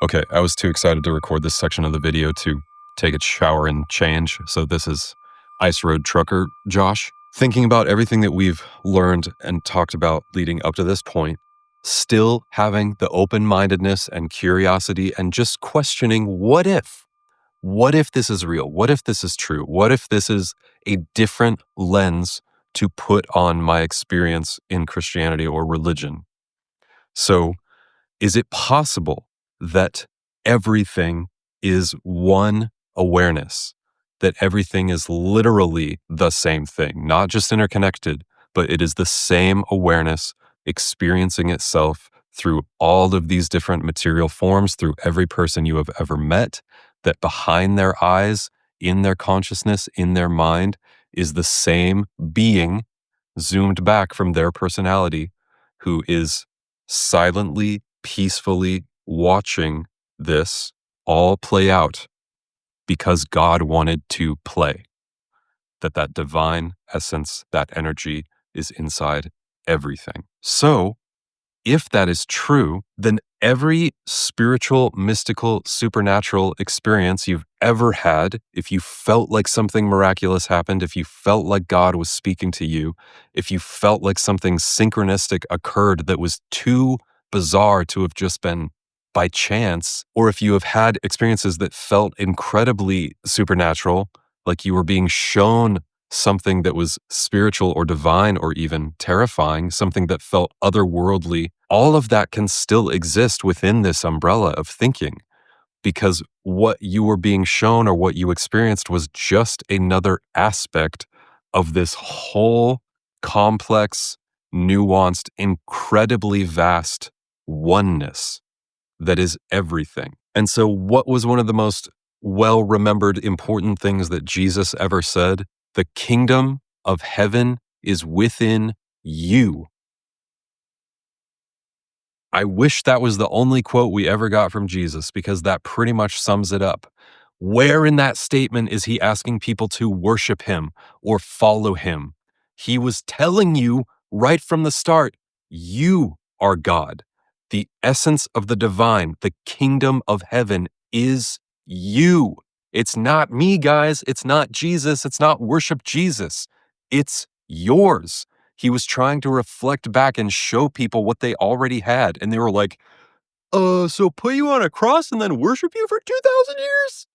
Okay, I was too excited to record this section of the video to take a shower and change. So this is Ice Road Trucker Josh. Thinking about everything that we've learned and talked about leading up to this point, still having the open-mindedness and curiosity and just questioning what if? What if this is real? What if this is true? What if this is a different lens to put on my experience in Christianity or religion? So is it possible that everything is one awareness, that everything is literally the same thing, not just interconnected, but it is the same awareness experiencing itself through all of these different material forms, through every person you have ever met, that behind their eyes, in their consciousness, in their mind, is the same being zoomed back from their personality who is silently, peacefully watching this all play out because God wanted to play, that divine essence, that energy is inside everything. So if that is true, then every spiritual, mystical, supernatural experience you've ever had, if you felt like something miraculous happened, if you felt like God was speaking to you, if you felt like something synchronistic occurred that was too bizarre to have just been by chance, or if you have had experiences that felt incredibly supernatural, like you were being shown something that was spiritual or divine or even terrifying, something that felt otherworldly, all of that can still exist within this umbrella of thinking because what you were being shown or what you experienced was just another aspect of this whole complex, nuanced, incredibly vast oneness that is everything. And so, what was one of the most well remembered, important things that Jesus ever said? The kingdom of heaven is within you. I wish that was the only quote we ever got from Jesus because that pretty much sums it up. Where in that statement is he asking people to worship him or follow him? He was telling you right from the start, you are God. The essence of the divine, the kingdom of heaven is you. It's not me, guys. It's not Jesus. It's not worship Jesus. It's yours. He was trying to reflect back and show people what they already had. And they were like, so put you on a cross and then worship you for 2,000 years?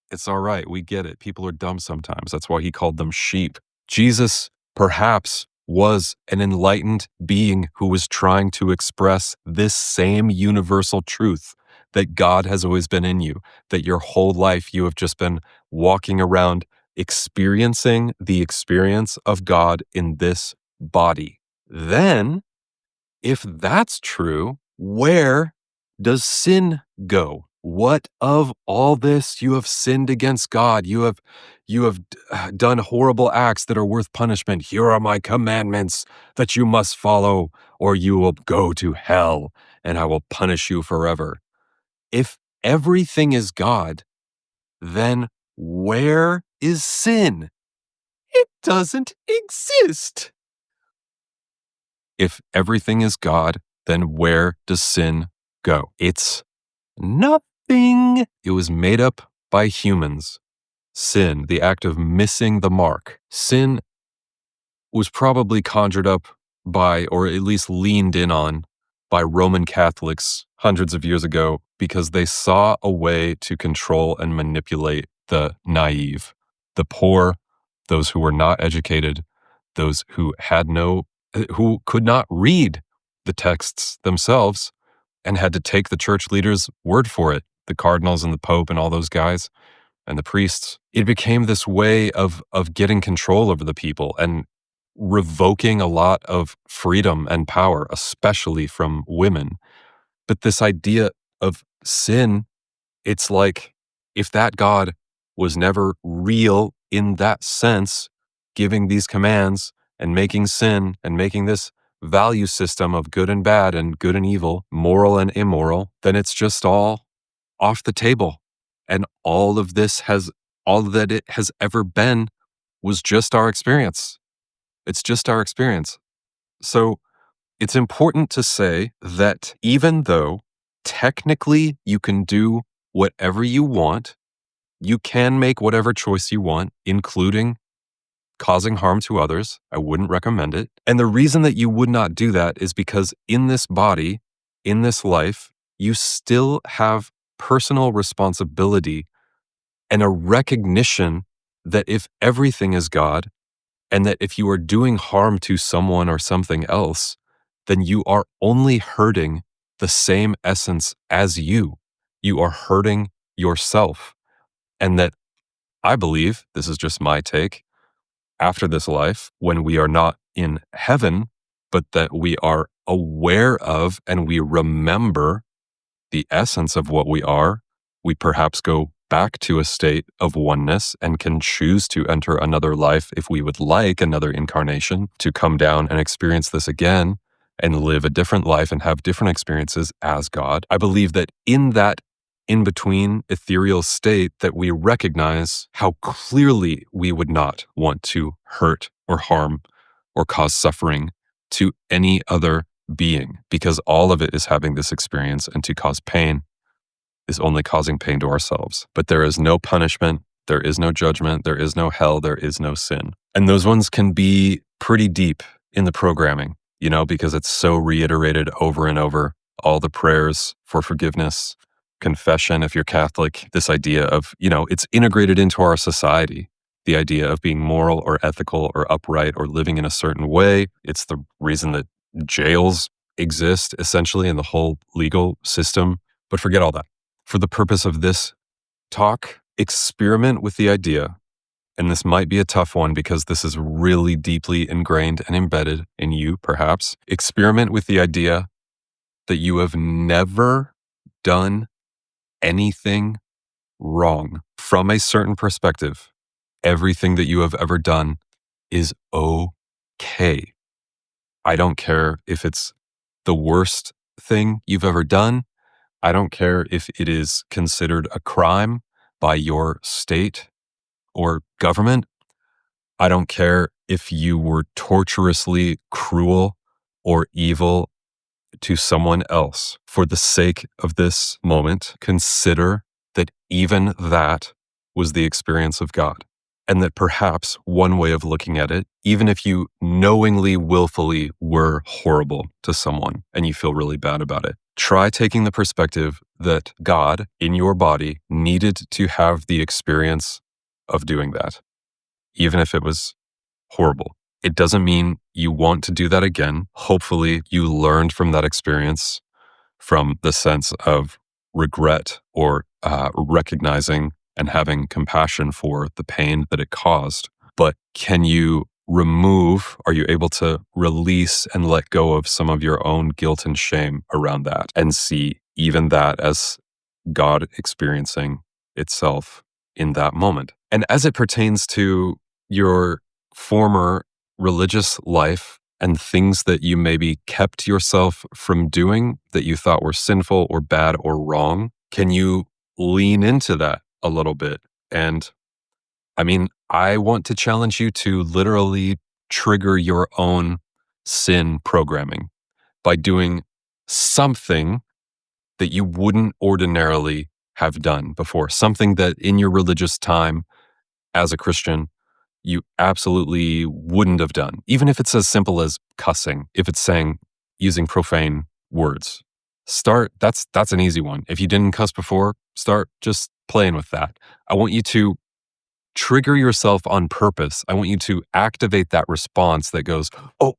It's all right. We get it. People are dumb sometimes. That's why he called them sheep. Jesus perhaps was an enlightened being who was trying to express this same universal truth that God has always been in you, that your whole life you have just been walking around experiencing the experience of God in this body. Then, if that's true, where does sin go? What of all this? You have sinned against God. You have done horrible acts that are worth punishment. Here are my commandments that you must follow, or you will go to hell, and I will punish you forever. If everything is God, then where is sin? It doesn't exist. If everything is God, then where does sin go? It's nothing. It was made up by humans. Sin, the act of missing the mark. Sin was probably conjured up by, or at least leaned in on, by Roman Catholics hundreds of years ago because they saw a way to control and manipulate the naive, the poor, those who were not educated, those who who could not read the texts themselves and had to take the church leaders' word for it, the cardinals and the pope and all those guys and the priests. It became this way of getting control over the people and revoking a lot of freedom and power, especially from women. But this idea of sin, it's like if that God was never real in that sense, giving these commands and making sin and making this value system of good and bad and good and evil, moral and immoral, then it's just all off the table. And all that it has ever been was just our experience. It's just our experience. So it's important to say that even though technically you can do whatever you want. You can make whatever choice you want, including causing harm to others. I wouldn't recommend it. And the reason that you would not do that is because in this body, in this life, you still have personal responsibility and a recognition that if everything is God, and that if you are doing harm to someone or something else, then you are only hurting the same essence as you. You are hurting yourself. And that I believe, this is just my take, after this life, when we are not in heaven, but that we are aware of and we remember the essence of what we are, we perhaps go back to a state of oneness and can choose to enter another life if we would like another incarnation to come down and experience this again and live a different life and have different experiences as God. I believe that in that in-between ethereal state that we recognize how clearly we would not want to hurt or harm or cause suffering to any other being, because all of it is having this experience, and to cause pain is only causing pain to ourselves. But there is no punishment, there is no judgment, there is no hell, there is no sin. And those ones can be pretty deep in the programming, because it's so reiterated over and over. All the prayers for forgiveness, confession, if you're Catholic, this idea of, it's integrated into our society. The idea of being moral or ethical or upright or living in a certain way. It's the reason that jails exist, essentially, in the whole legal system. But forget all that. For the purpose of this talk, experiment with the idea, and this might be a tough one because this is really deeply ingrained and embedded in you, perhaps. Experiment with the idea that you have never done anything wrong. From a certain perspective, everything that you have ever done is okay. I don't care if it's the worst thing you've ever done. I don't care if it is considered a crime by your state or government. I don't care if you were torturously cruel or evil to someone else. For the sake of this moment, consider that even that was the experience of God. And that perhaps one way of looking at it, even if you knowingly, willfully were horrible to someone and you feel really bad about it, try taking the perspective that God in your body needed to have the experience of doing that, even if it was horrible. It doesn't mean you want to do that again. Hopefully you learned from that experience, from the sense of regret or recognizing and having compassion for the pain that it caused. But can you are you able to release and let go of some of your own guilt and shame around that and see even that as God experiencing itself in that moment? And as it pertains to your former religious life and things that you maybe kept yourself from doing that you thought were sinful or bad or wrong, can you lean into that a little bit? And I want to challenge you to literally trigger your own sin programming by doing something that you wouldn't ordinarily have done before, something that in your religious time as a Christian, you absolutely wouldn't have done, even if it's as simple as cussing, if it's using profane words. That's an easy one. If you didn't cuss before, start just playing with that. I want you to trigger yourself on purpose. I want you to activate that response that goes, oh,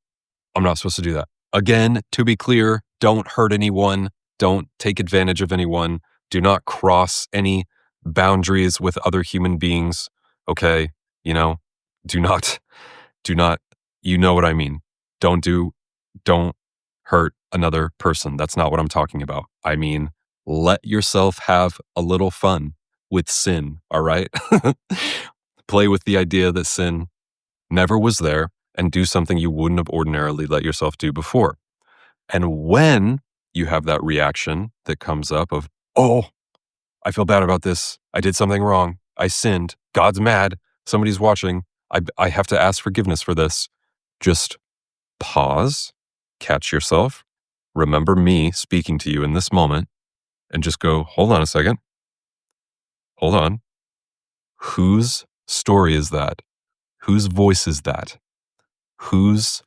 I'm not supposed to do that. Again, to be clear, don't hurt anyone. Don't take advantage of anyone. Do not cross any boundaries with other human beings. Okay. Do not, you know what I mean. Don't hurt another person. That's not what I'm talking about. I mean, let yourself have a little fun with sin. All right. Play with the idea that sin never was there and do something you wouldn't have ordinarily let yourself do before. And when you have that reaction that comes up of, oh, I feel bad about this. I did something wrong. I sinned. God's mad. Somebody's watching. I have to ask forgiveness for this. Just pause, catch yourself. Remember me speaking to you in this moment and just go, hold on a second. Hold on. Whose story is that? Whose voice is that? Whose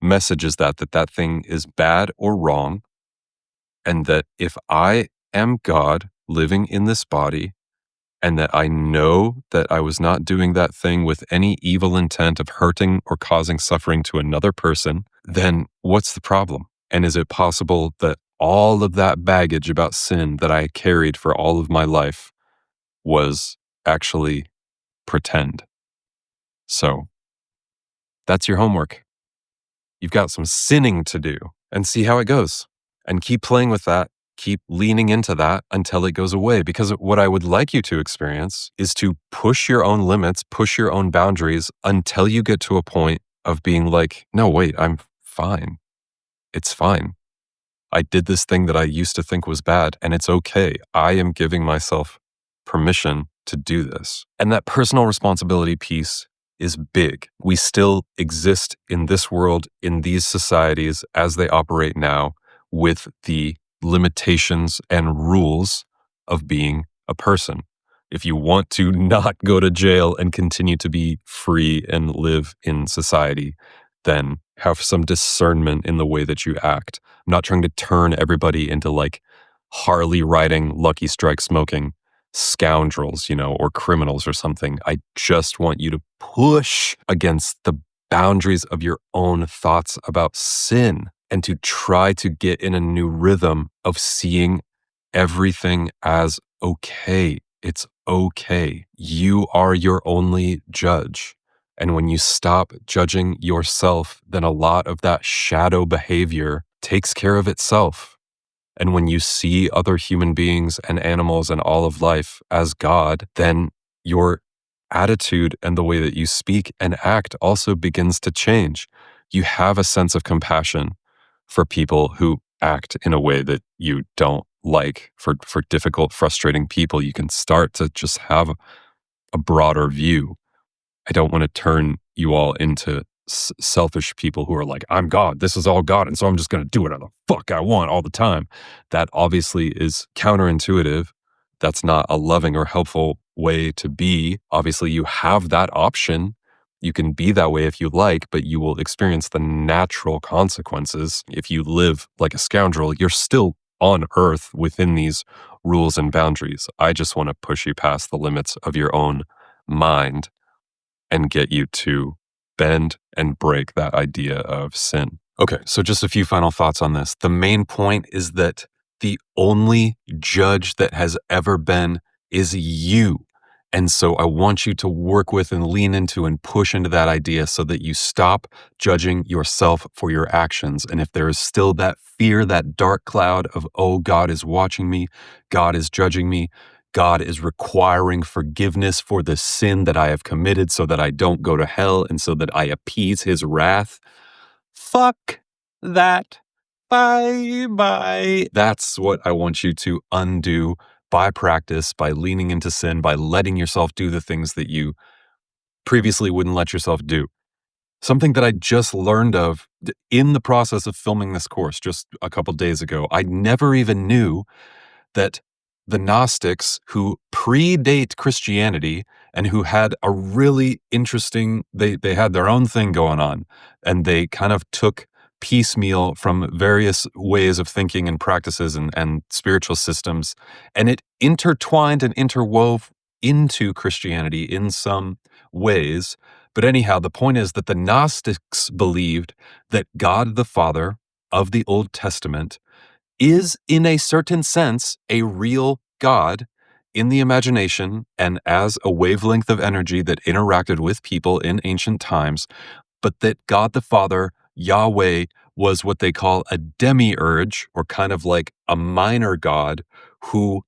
message is that that thing is bad or wrong? And that if I am God living in this body, and that I know that I was not doing that thing with any evil intent of hurting or causing suffering to another person, then what's the problem? And is it possible that all of that baggage about sin that I carried for all of my life was actually pretend? So that's your homework. You've got some sinning to do, and see how it goes. And keep playing with that. Keep leaning into that until it goes away. Because what I would like you to experience is to push your own limits, push your own boundaries until you get to a point of being like, no, wait, I'm fine. It's fine. I did this thing that I used to think was bad, and it's okay. I am giving myself permission to do this. And that personal responsibility piece is big. We still exist in this world, in these societies as they operate now, with the limitations and rules of being a person. If you want to not go to jail and continue to be free and live in society, then have some discernment in the way that you act. I'm not trying to turn everybody into like Harley riding, Lucky Strike smoking scoundrels, or criminals or something. I just want you to push against the boundaries of your own thoughts about sin and to try to get in a new rhythm of seeing everything as okay. It's okay. You are your only judge. And when you stop judging yourself, then a lot of that shadow behavior takes care of itself. And when you see other human beings and animals and all of life as God, then your attitude and the way that you speak and act also begins to change. You have a sense of compassion for people who act in a way that you don't like. For difficult, frustrating people, you can start to just have a broader view. I don't want to turn you all into selfish people who are like, I'm God, this is all God, and so I'm just going to do whatever the fuck I want all the time. That obviously is counterintuitive. That's not a loving or helpful way to be. Obviously, you have that option. You can be that way if you like, but you will experience the natural consequences. If you live like a scoundrel, you're still on earth within these rules and boundaries. I just want to push you past the limits of your own mind and get you to bend and break that idea of sin. Okay, so just a few final thoughts on this. The main point is that the only judge that has ever been is you. And so I want you to work with and lean into and push into that idea so that you stop judging yourself for your actions. And if there is still that fear, that dark cloud of, oh, God is watching me, God is judging me, God is requiring forgiveness for the sin that I have committed so that I don't go to hell and so that I appease his wrath. Fuck that. Bye. That's what I want you to undo by practice, by leaning into sin, by letting yourself do the things that you previously wouldn't let yourself do. Something that I just learned of in the process of filming this course just a couple days ago. I never even knew that the Gnostics, who predate Christianity and who had a really interesting, they had their own thing going on, and they kind of took piecemeal from various ways of thinking and practices and spiritual systems, and it intertwined and interwove into Christianity in some ways. But anyhow, the point is that the Gnostics believed that God the Father of the Old Testament is, in a certain sense, a real God in the imagination and as a wavelength of energy that interacted with people in ancient times, but that God the Father, Yahweh, was what they call a demiurge, or kind of like a minor god, who,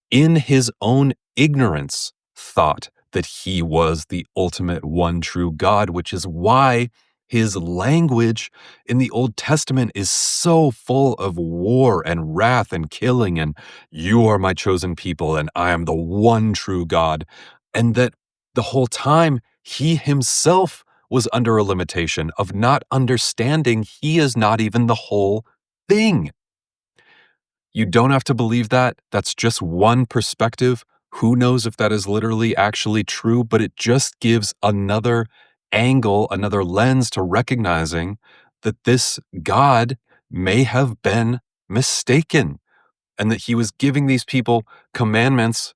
in his own ignorance, thought that he was the ultimate one true God, which is why his language in the Old Testament is so full of war and wrath and killing, and you are my chosen people, and I am the one true God. And that the whole time he himself was under a limitation of not understanding he is not even the whole thing. You don't have to believe that. That's just one perspective. Who knows if that is literally actually true, but it just gives another angle, another lens to recognizing that this God may have been mistaken and that he was giving these people commandments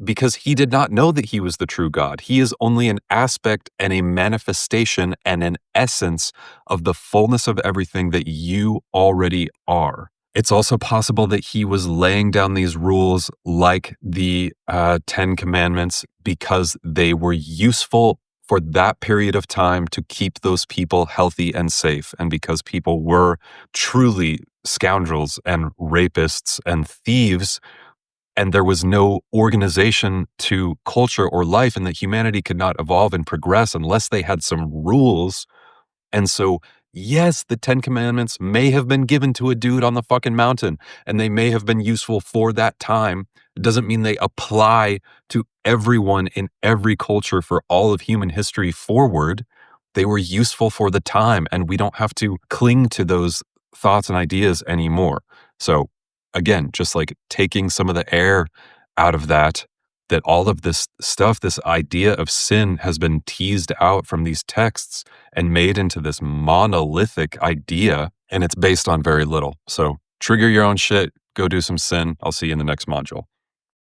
because he did not know that he was the true God. He is only an aspect and a manifestation and an essence of the fullness of everything that you already are. It's also possible that he was laying down these rules like the 10 Commandments because they were useful for that period of time to keep those people healthy and safe, and because people were truly scoundrels and rapists and thieves, and there was no organization to culture or life, and that humanity could not evolve and progress unless they had some rules. And so, yes, the 10 Commandments may have been given to a dude on the fucking mountain, and they may have been useful for that time. It doesn't mean they apply to everyone in every culture for all of human history forward. They were useful for the time, and we don't have to cling to those thoughts and ideas anymore. So, again, just like taking some of the air out of that all of this stuff, this idea of sin has been teased out from these texts and made into this monolithic idea, and it's based on very little. So trigger your own shit, go do some sin. I'll see you in the next module.